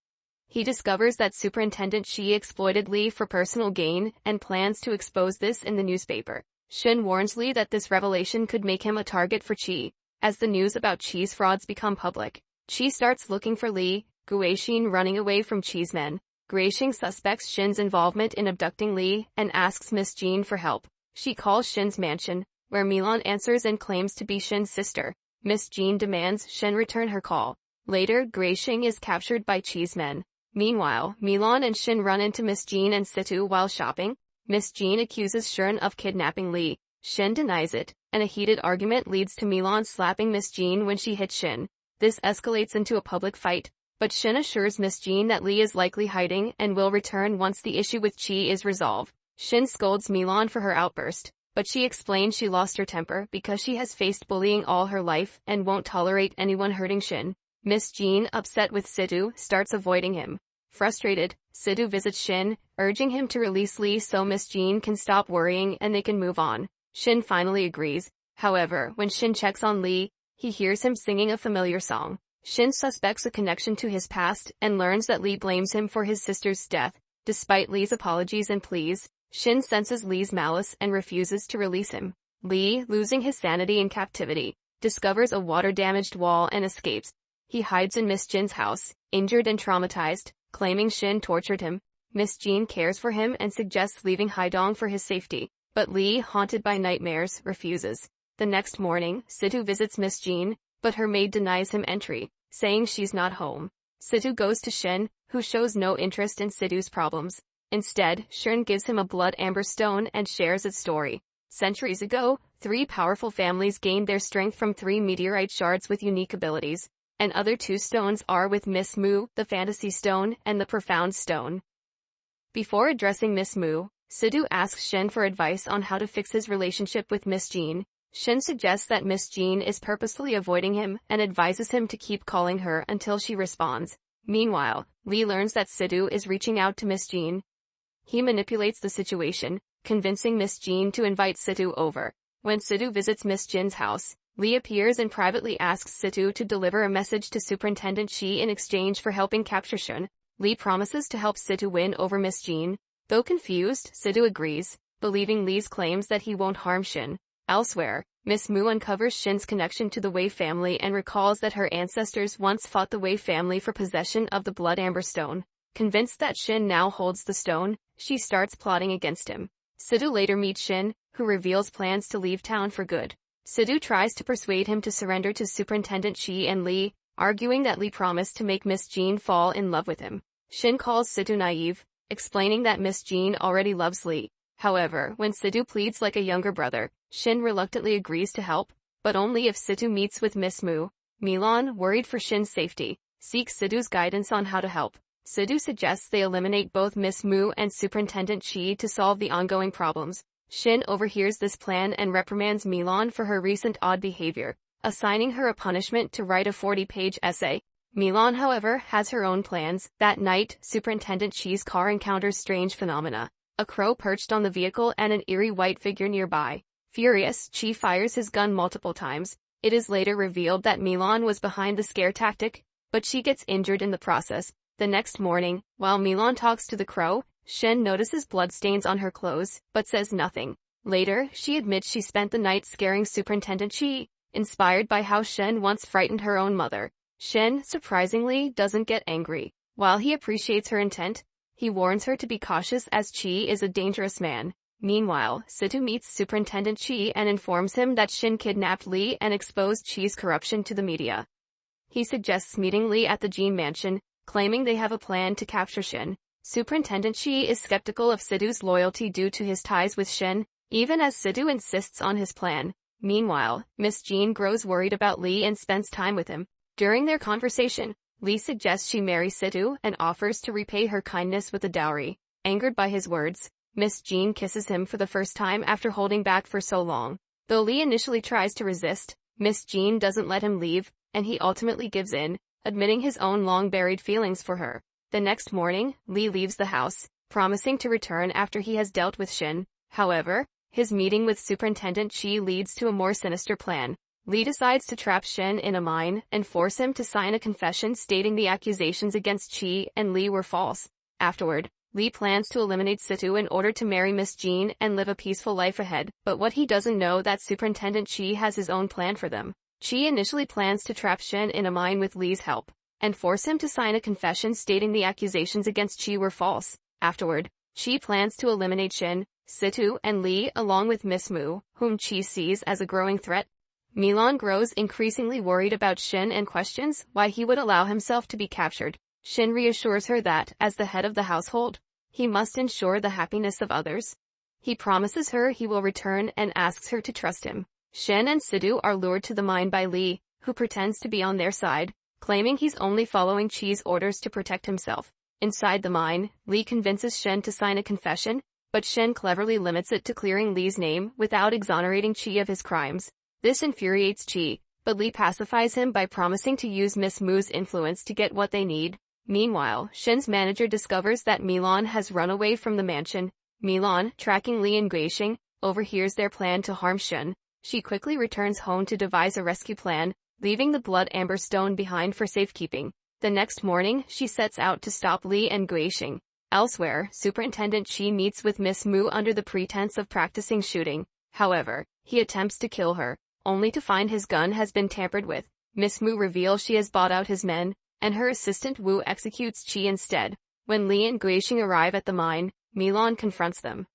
He discovers that Superintendent Chi exploited Lee for personal gain and plans to expose this in the newspaper. Shin warns Lee that this revelation could make him a target for Chi. As the news about Chi's frauds become public, Chi starts looking for Lee, Guixing running away from Chi's men. Guixing suspects Shin's involvement in abducting Lee and asks Miss Jean for help. She calls Shin's mansion, where Milan answers and claims to be Shin's sister. Miss Jean demands Shin return her call. Later, Guixing is captured by Chi's men. Meanwhile, Milan and Shin run into Miss Jean and Sidhu while shopping. Miss Jean accuses Shin of kidnapping Lee. Shin denies it, and a heated argument leads to Milan slapping Miss Jean when she hits Shin. This escalates into a public fight, but Shin assures Miss Jean that Lee is likely hiding and will return once the issue with Chi is resolved. Shin scolds Milan for her outburst, but she explains she lost her temper because she has faced bullying all her life and won't tolerate anyone hurting Shin. Miss Jean, upset with Sidhu, starts avoiding him. Frustrated, Sidhu visits Shin, urging him to release Lee so Miss Jean can stop worrying and they can move on. Shin finally agrees. However, when Shin checks on Lee, he hears him singing a familiar song. Shin suspects a connection to his past and learns that Lee blames him for his sister's death. Despite Lee's apologies and pleas, Shin senses Lee's malice and refuses to release him. Lee, losing his sanity in captivity, discovers a water-damaged wall and escapes. He hides in Miss Jin's house, injured and traumatized, claiming Shin tortured him. Miss Jean cares for him and suggests leaving Haidong for his safety, but Lee, haunted by nightmares, refuses. The next morning, Sidhu visits Miss Jean, but her maid denies him entry. saying she's not home. Situ goes to Shin, who shows no interest in Situ's problems. Instead, Shin gives him a blood amber stone and shares its story. Centuries ago, 3 powerful families gained their strength from 3 meteorite shards with unique abilities, and other 2 stones are with Miss Mu, the Fantasy Stone, and the Profound Stone. Before addressing Miss Mu, Situ asks Shin for advice on how to fix his relationship with Miss Jean. Shin suggests that Miss Jean is purposefully avoiding him and advises him to keep calling her until she responds. Meanwhile, Lee learns that Situ is reaching out to Miss Jean. He manipulates the situation, convincing Miss Jean to invite Situ over. When Situ visits Miss Jin's house, Lee appears and privately asks Situ to deliver a message to Superintendent Shi in exchange for helping capture Shin. Lee promises to help Situ win over Miss Jean. Though confused, Situ agrees, believing Lee's claims that he won't harm Shin. Elsewhere, Miss Mu uncovers Shin's connection to the Wei family and recalls that her ancestors once fought the Wei family for possession of the Blood Amber Stone. Convinced that Shin now holds the stone, she starts plotting against him. Situ later meets Shin, who reveals plans to leave town for good. Situ tries to persuade him to surrender to Superintendent Shi and Lee, arguing that Lee promised to make Miss Jean fall in love with him. Shin calls Situ naive, explaining that Miss Jean already loves Lee. However, when Situ pleads like a younger brother, Shin reluctantly agrees to help, but only if Situ meets with Miss Mu. Milan, worried for Shin's safety, seeks Situ's guidance on how to help. Situ suggests they eliminate both Miss Mu and Superintendent Shi to solve the ongoing problems. Shin overhears this plan and reprimands Milan for her recent odd behavior, assigning her a punishment to write a 40-page essay. Milan, however, has her own plans. That night, Superintendent Shi's car encounters strange phenomena. A crow perched on the vehicle and an eerie white figure nearby. Furious, Shi fires his gun multiple times. It is later revealed that Milan was behind the scare tactic, but she gets injured in the process. The next morning, while Milan talks to the crow, Shin notices bloodstains on her clothes, but says nothing. Later, she admits she spent the night scaring Superintendent Shi, inspired by how Shin once frightened her own mother. Shin, surprisingly, doesn't get angry. While he appreciates her intent, he warns her to be cautious as Chi is a dangerous man. Meanwhile, Situ meets Superintendent Chi and informs him that Shin kidnapped Lee and exposed Chi's corruption to the media. He suggests meeting Lee at the Jean mansion, claiming they have a plan to capture Shin. Superintendent Chi is skeptical of Situ's loyalty due to his ties with Shin, even as Situ insists on his plan. Meanwhile, Miss Jean grows worried about Lee and spends time with him. During their conversation, Lee suggests she marry Situ and offers to repay her kindness with a dowry. Angered by his words, Miss Jean kisses him for the first time after holding back for so long. Though Lee initially tries to resist, Miss Jean doesn't let him leave, and he ultimately gives in, admitting his own long-buried feelings for her. The next morning, Lee leaves the house, promising to return after he has dealt with Shin. However, his meeting with Superintendent Shi leads to a more sinister plan. Lee decides to trap Shin in a mine and force him to sign a confession stating the accusations against Chi and Lee were false. Afterward, Lee plans to eliminate Situ in order to marry Miss Jean and live a peaceful life ahead, but what he doesn't know that Superintendent Chi has his own plan for them. Chi initially plans to trap Shin in a mine with Lee's help, and force him to sign a confession stating the accusations against Chi were false. Afterward, Chi plans to eliminate Shin, Situ, and Lee along with Miss Mu, whom Chi sees as a growing threat. Milan grows increasingly worried about Shin and questions why he would allow himself to be captured. Shin reassures her that, as the head of the household, he must ensure the happiness of others. He promises her he will return and asks her to trust him. Shin and Situ are lured to the mine by Lee, who pretends to be on their side, claiming he's only following Chi's orders to protect himself. Inside the mine, Lee convinces Shin to sign a confession, but Shin cleverly limits it to clearing Lee's name without exonerating Chi of his crimes. This infuriates Chi, but Lee pacifies him by promising to use Miss Mu's influence to get what they need. Meanwhile, Shin's manager discovers that Milan has run away from the mansion. Milan, tracking Lee and Guixing, overhears their plan to harm Shin. She quickly returns home to devise a rescue plan, leaving the blood amber stone behind for safekeeping. The next morning, she sets out to stop Lee and Guixing. Elsewhere, Superintendent Chi meets with Miss Mu under the pretense of practicing shooting. However, he attempts to kill her, only to find his gun has been tampered with. Miss Mu reveals she has bought out his men, and her assistant Wu executes Chi instead. When Lee and Guixing arrive at the mine, Milan confronts them.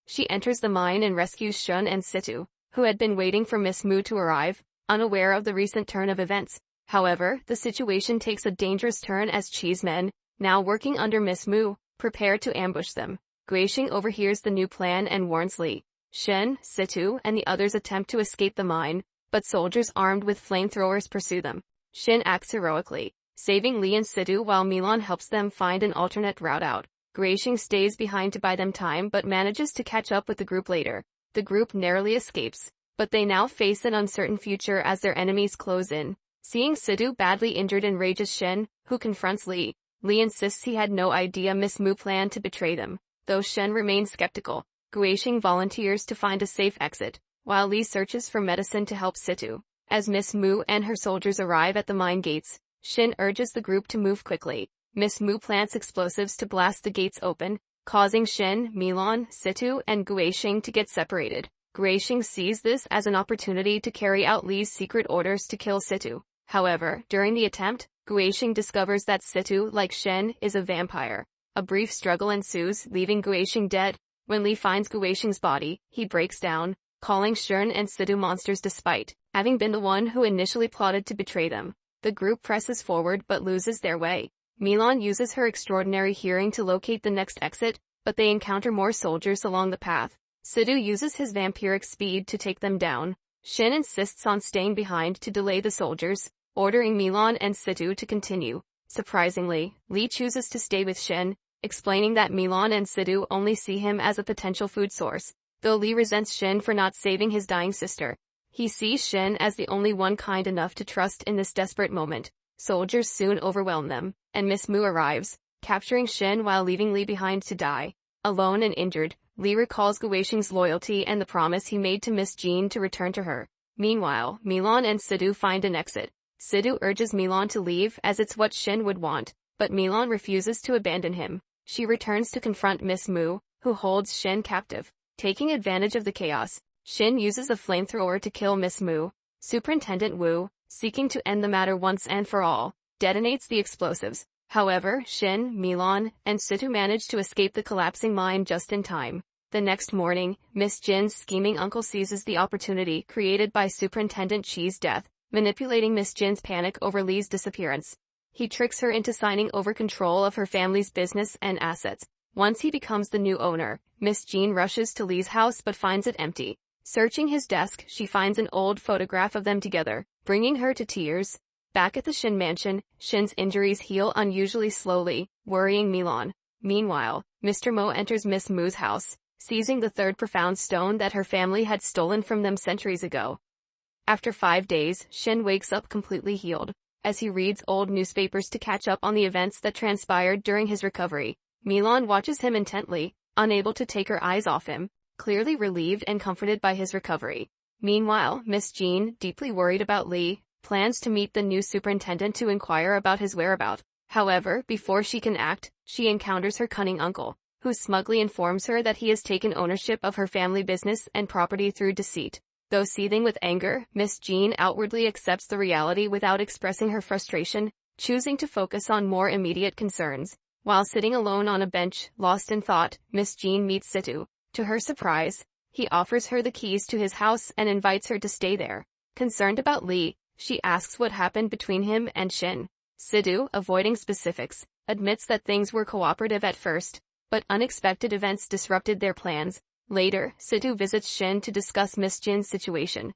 She enters the mine and rescues Shun and Situ, who had been waiting for Miss Mu to arrive, unaware of the recent turn of events. However, the situation takes a dangerous turn as cheesemen, now working under Miss Mu, prepare to ambush them. Guixing overhears the new plan and warns Li, Shen, Situ, and the others attempt to escape the mine, but soldiers armed with flamethrowers pursue them. Shen acts heroically, saving Li and Situ while Milan helps them find an alternate route out. Guixing stays behind to buy them time but manages to catch up with the group later. The group narrowly escapes, but they now face an uncertain future as their enemies close in. Seeing Situ badly injured enrages Shen, who confronts Li. Li insists he had no idea Miss Mu planned to betray them, though Shen remains skeptical. Guixing volunteers to find a safe exit, while Li searches for medicine to help Situ. As Miss Mu and her soldiers arrive at the mine gates, Shen urges the group to move quickly. Miss Mu plants explosives to blast the gates open, causing Shen, Milan, Situ, and Guixing to get separated. Guixing sees this as an opportunity to carry out Li's secret orders to kill Situ. However, during the attempt, Guixing discovers that Situ, like Shen, is a vampire. A brief struggle ensues, leaving Guixing dead. When Li finds Guixing's body, he breaks down, calling Shen and Situ monsters despite having been the one who initially plotted to betray them. The group presses forward but loses their way. Milan uses her extraordinary hearing to locate the next exit, but they encounter more soldiers along the path. Situ uses his vampiric speed to take them down. Shen insists on staying behind to delay the soldiers, ordering Milan and Situ to continue. Surprisingly, Li chooses to stay with Shen, explaining that Milan and Situ only see him as a potential food source. Though Li resents Shen for not saving his dying sister, he sees Shen as the only one kind enough to trust in this desperate moment. Soldiers soon overwhelm them, and Miss Mu arrives, capturing Shen while leaving Li behind to die. Alone and injured, Li recalls Guixing's loyalty and the promise he made to Miss Jean to return to her. Meanwhile, Milan and Situ find an exit. Situ urges Milan to leave as it's what Shen would want, but Milan refuses to abandon him. She returns to confront Miss Mu, who holds Shen captive. Taking advantage of the chaos, Shen uses a flamethrower to kill Miss Mu. Superintendent Wu, seeking to end the matter once and for all, detonates the explosives. However, Shen, Milan, and Situ manage to escape the collapsing mine just in time. The next morning, Miss Jin's scheming uncle seizes the opportunity created by Superintendent Chi's death, manipulating Miss Jin's panic over Li's disappearance. He tricks her into signing over control of her family's business and assets. Once he becomes the new owner, Miss Jean rushes to Li's house but finds it empty. Searching his desk, she finds an old photograph of them together, bringing her to tears. Back at the Shen mansion, Shen's injuries heal unusually slowly, worrying Milan. Meanwhile, Mr. Mo enters Miss Mu's house, seizing the third profound stone that her family had stolen from them centuries ago. After 5 days, Shen wakes up completely healed. As he reads old newspapers to catch up on the events that transpired during his recovery, Milan watches him intently, unable to take her eyes off him, clearly relieved and comforted by his recovery. Meanwhile, Miss Jean, deeply worried about Li, plans to meet the new superintendent to inquire about his whereabouts. However, before she can act, she encounters her cunning uncle, who smugly informs her that he has taken ownership of her family business and property through deceit. Though seething with anger, Miss Jean outwardly accepts the reality without expressing her frustration, choosing to focus on more immediate concerns. While sitting alone on a bench, lost in thought, Miss Jean meets Situ. To her surprise, he offers her the keys to his house and invites her to stay there. Concerned about Li, she asks what happened between him and Shen. Situ, avoiding specifics, admits that things were cooperative at first, but unexpected events disrupted their plans. Later, Situ visits Shen to discuss Miss Jin's situation.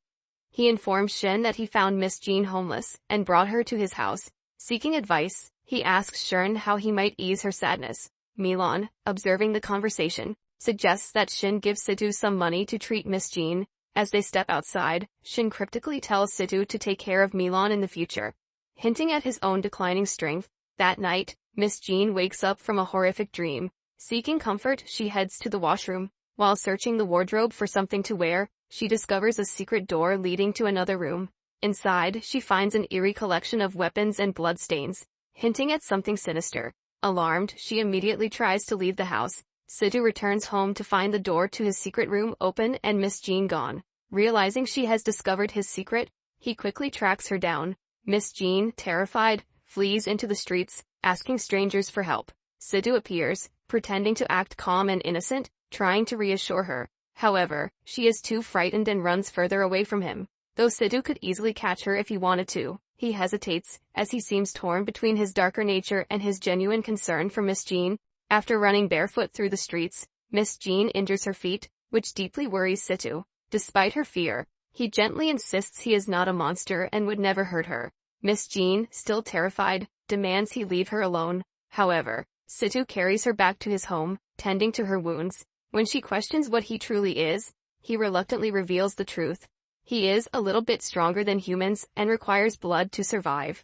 He informs Shen that he found Miss Jean homeless and brought her to his house. Seeking advice, he asks Shen how he might ease her sadness. Milan, observing the conversation, suggests that Shen gives Situ some money to treat Miss Jean. As they step outside, Shen cryptically tells Situ to take care of Milan in the future, hinting at his own declining strength. That night, Miss Jean wakes up from a horrific dream. Seeking comfort, she heads to the washroom. While searching the wardrobe for something to wear, she discovers a secret door leading to another room. Inside, she finds an eerie collection of weapons and bloodstains, hinting at something sinister. Alarmed, she immediately tries to leave the house. Situ returns home to find the door to his secret room open and Miss Jean gone. Realizing she has discovered his secret, he quickly tracks her down. Miss Jean, terrified, flees into the streets, asking strangers for help. Situ appears, pretending to act calm and innocent, trying to reassure her. However, she is too frightened and runs further away from him. Though Situ could easily catch her if he wanted to, He hesitates, as he seems torn between his darker nature and his genuine concern for Miss Jean. After running barefoot through the streets, Miss Jean injures her feet, which deeply worries Situ. Despite her fear, he gently insists he is not a monster and would never hurt her. Miss Jean, still terrified, demands he leave her alone. However, Situ carries her back to his home, tending to her wounds. When she questions what he truly is, he reluctantly reveals the truth. He is a little bit stronger than humans and requires blood to survive.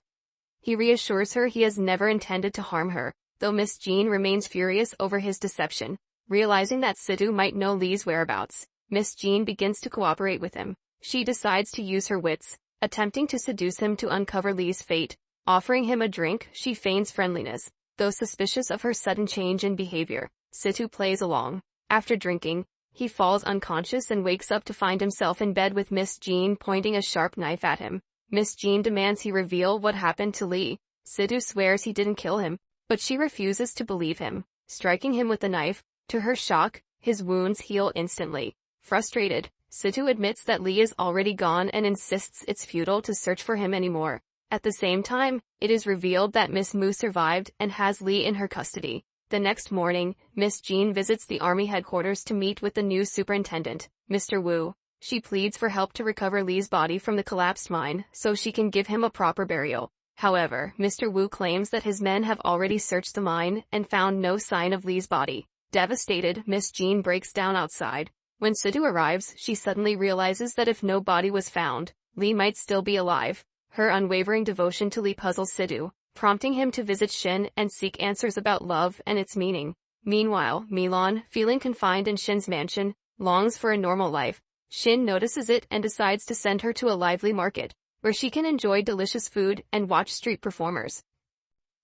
He reassures her he has never intended to harm her, though Miss Jean remains furious over his deception. Realizing that Situ might know Lee's whereabouts, Miss Jean begins to cooperate with him. She decides to use her wits, attempting to seduce him to uncover Lee's fate. Offering him a drink, she feigns friendliness. Though suspicious of her sudden change in behavior, Situ plays along. After drinking, he falls unconscious and wakes up to find himself in bed with Miss Jean pointing a sharp knife at him. Miss Jean demands he reveal what happened to Lee. Situ swears he didn't kill him, but she refuses to believe him, striking him with the knife. To her shock, his wounds heal instantly. Frustrated, Situ admits that Lee is already gone and insists it's futile to search for him anymore. At the same time, it is revealed that Miss Moo survived and has Lee in her custody. The next morning, Miss Jean visits the army headquarters to meet with the new superintendent, Mr. Wu. She pleads for help to recover Lee's body from the collapsed mine so she can give him a proper burial. However, Mr. Wu claims that his men have already searched the mine and found no sign of Lee's body. Devastated, Miss Jean breaks down outside. When Situ arrives, she suddenly realizes that if no body was found, Lee might still be alive. Her unwavering devotion to Lee puzzles Situ, prompting him to visit Shin and seek answers about love and its meaning. Meanwhile, Milan, feeling confined in Shin's mansion, longs for a normal life. Shin notices it and decides to send her to a lively market, where she can enjoy delicious food and watch street performers.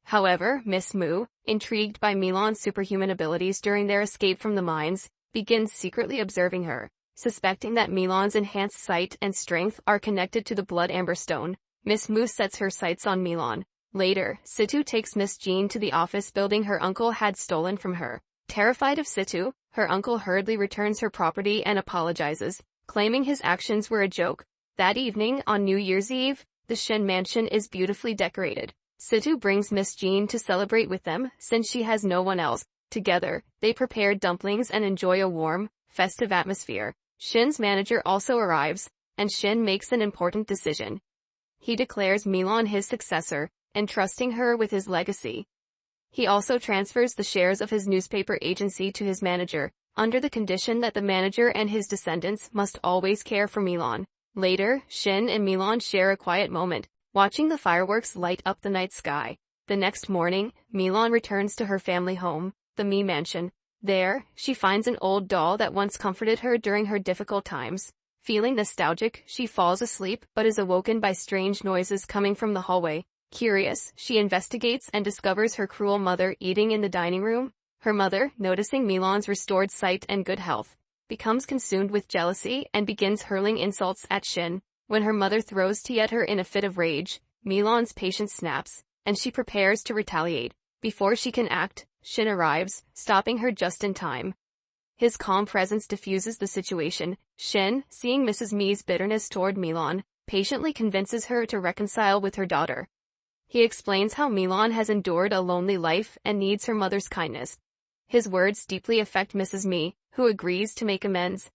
However, Miss Moo, intrigued by Milan's superhuman abilities during their escape from the mines, begins secretly observing her. Suspecting that Milan's enhanced sight and strength are connected to the blood amber stone, Miss Moo sets her sights on Milan. Later, Situ takes Miss Jean to the office building her uncle had stolen from her. Terrified of Situ, her uncle hurriedly returns her property and apologizes, claiming his actions were a joke. That evening, on New Year's Eve, the Shin mansion is beautifully decorated. Situ brings Miss Jean to celebrate with them, since she has no one else. Together, they prepare dumplings and enjoy a warm, festive atmosphere. Shin's manager also arrives, and Shin makes an important decision. He declares Milan his successor, entrusting her with his legacy. He also transfers the shares of his newspaper agency to his manager, under the condition that the manager and his descendants must always care for Milan. Later, Shin and Milan share a quiet moment, watching the fireworks light up the night sky. The next morning, Milan returns to her family home, the Mi Mansion. There, she finds an old doll that once comforted her during her difficult times. Feeling nostalgic, she falls asleep but is awoken by strange noises coming from the hallway. Curious, she investigates and discovers her cruel mother eating in the dining room. Her mother, noticing Milan's restored sight and good health, becomes consumed with jealousy and begins hurling insults at Shin. When her mother throws tea at her in a fit of rage, Milan's patience snaps, and she prepares to retaliate. Before she can act, Shin arrives, stopping her just in time. His calm presence diffuses the situation. Shin, seeing Mrs. Mi's bitterness toward Milan, patiently convinces her to reconcile with her daughter. He explains how Milan has endured a lonely life and needs her mother's kindness. His words deeply affect Mrs. Mi, who agrees to make amends.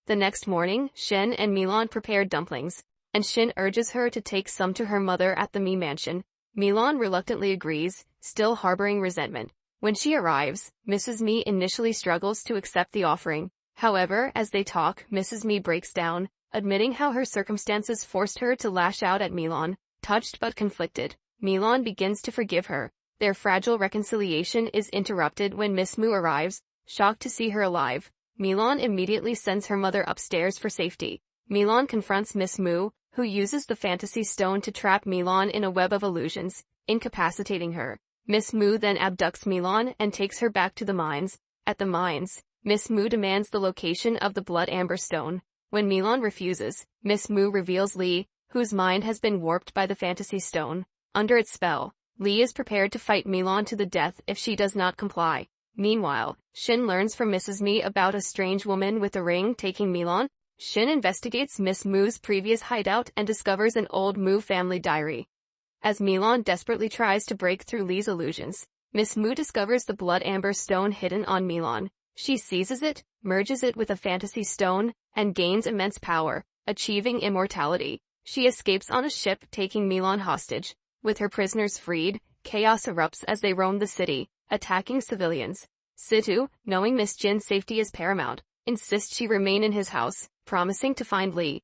The next morning, Shin and Milan prepare dumplings, and Shin urges her to take some to her mother at the Mi Mansion. Milan reluctantly agrees, still harboring resentment. When she arrives, Mrs. Mi initially struggles to accept the offering. However, as they talk, Mrs. Mi breaks down, admitting how her circumstances forced her to lash out at Milan. Touched but conflicted, Milan begins to forgive her. Their fragile reconciliation is interrupted when Miss Moo arrives. Shocked to see her alive, Milan immediately sends her mother upstairs for safety. Milan confronts Miss Moo, who uses the fantasy stone to trap Milan in a web of illusions, incapacitating her. Miss Moo then abducts Milan and takes her back to the mines. At the mines, Miss Moo demands the location of the blood amber stone. When Milan refuses, Miss Moo reveals Lee, whose mind has been warped by the fantasy stone. Under its spell, Lee is prepared to fight Milan to the death if she does not comply. Meanwhile, Shin learns from Mrs. Mi about a strange woman with a ring taking Milan. Shin investigates Miss Moo's previous hideout and discovers an old Moo family diary. As Milan desperately tries to break through Lee's illusions, Miss Mu discovers the blood amber stone hidden on Milan. She seizes it, merges it with a fantasy stone, and gains immense power, achieving immortality. She escapes on a ship, taking Milan hostage. With her prisoners freed, chaos erupts as they roam the city, attacking civilians. Situ, knowing Miss Jin's safety is paramount, insists she remain in his house, promising to find Lee.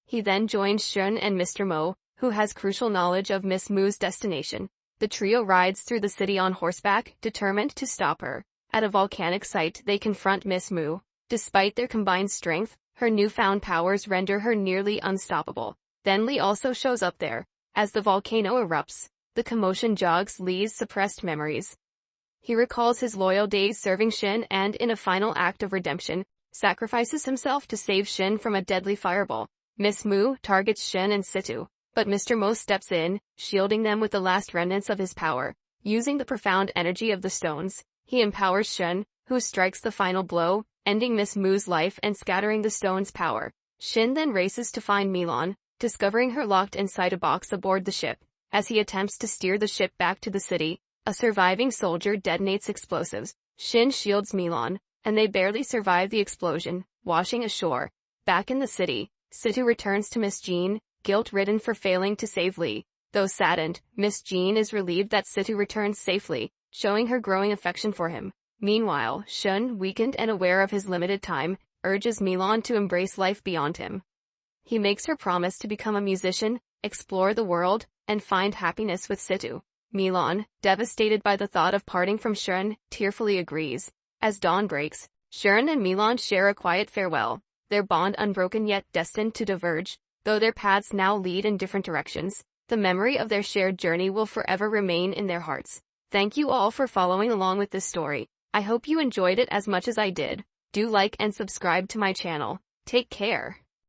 He then joins Shun and Mr. Mo, who has crucial knowledge of Miss Mu's destination. The trio rides through the city on horseback, determined to stop her. At a volcanic site, they confront Miss Mu. Despite their combined strength, her newfound powers render her nearly unstoppable. Then Lee also shows up there. As the volcano erupts, the commotion jogs Lee's suppressed memories. He recalls his loyal days serving Shin and, in a final act of redemption, sacrifices himself to save Shin from a deadly fireball. Miss Mu targets Shin and Situ, but Mr. Mo steps in, shielding them with the last remnants of his power. Using the profound energy of the stones, he empowers Shin, who strikes the final blow, ending Miss Mu's life and scattering the stone's power. Shin then races to find Milan, discovering her locked inside a box aboard the ship. As he attempts to steer the ship back to the city, a surviving soldier detonates explosives. Shin shields Milan, and they barely survive the explosion, washing ashore. Back in the city, Situ returns to Miss Jean, guilt-ridden for failing to save Lee. Though saddened, Miss Jean is relieved that Situ returns safely, showing her growing affection for him. Meanwhile, Shun, weakened and aware of his limited time, urges Milan to embrace life beyond him. He makes her promise to become a musician, explore the world, and find happiness with Situ. Milan, devastated by the thought of parting from Shun, tearfully agrees. As dawn breaks, Shun and Milan share a quiet farewell, their bond unbroken yet destined to diverge. Though their paths now lead in different directions, the memory of their shared journey will forever remain in their hearts. Thank you all for following along with this story. I hope you enjoyed it as much as I did. Do like and subscribe to my channel. Take care.